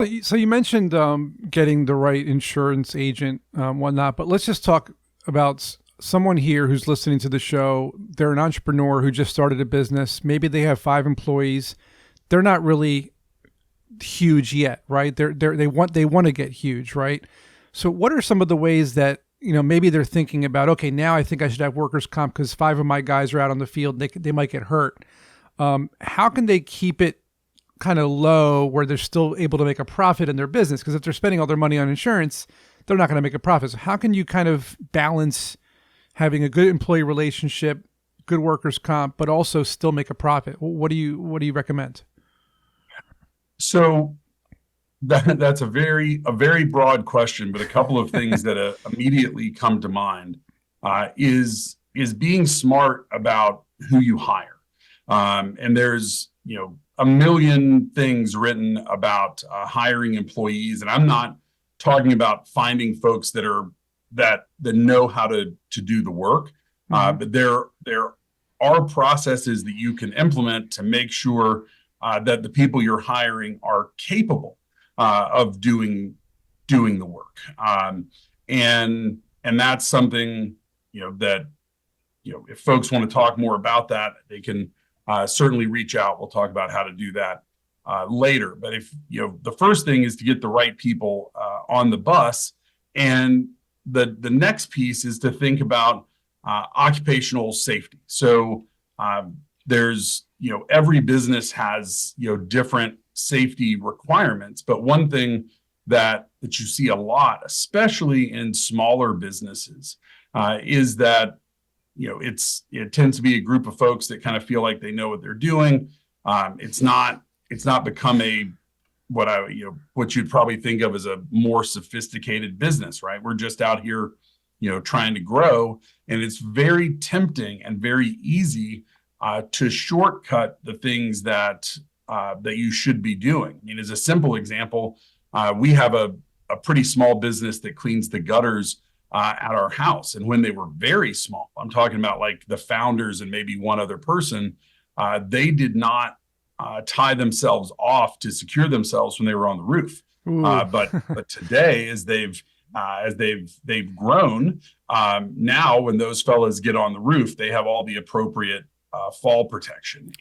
So you mentioned getting the right insurance agent, whatnot, but let's just talk about someone here who's listening to the show. They're an entrepreneur who just started a business. Maybe they have 5 employees. They're not really huge yet, right? They want to get huge, right? So what are some of the ways that maybe they're thinking about? Okay, now I think I should have workers' comp because 5 of my guys are out on the field. They might get hurt. How can they keep it kind of low where they're still able to make a profit in their business? Because if they're spending all their money on insurance, they're not going to make a profit. So how can you kind of balance having a good employee relationship, good workers comp, but also still make a profit? What do you recommend? So that's a very broad question, but a couple of things that immediately come to mind is being smart about who you hire. And there's a million things written about hiring employees, and I'm not talking about finding folks that know how to do the work, Mm-hmm. but there are processes that you can implement to make sure that the people you're hiring are capable of doing the work. And that's something that if folks want to talk more about that, they can certainly reach out. We'll talk about how to do that later. But if the first thing is to get the right people on the bus, and the next piece is to think about occupational safety. So there's every business has different safety requirements, but one thing that you see a lot, especially in smaller businesses, is that it tends to be a group of folks that kind of feel like they know what they're doing. It's not become what you'd probably think of as a more sophisticated business, right? We're just out here trying to grow, and it's very tempting and very easy to shortcut the things that you should be doing. I mean, as a simple example, we have a pretty small business that cleans the gutters at our house. And when they were very small, I'm talking about like the founders and maybe one other person, they did not tie themselves off to secure themselves when they were on the roof. Ooh. But today, as they've grown, now when those fellas get on the roof, they have all the appropriate fall protection.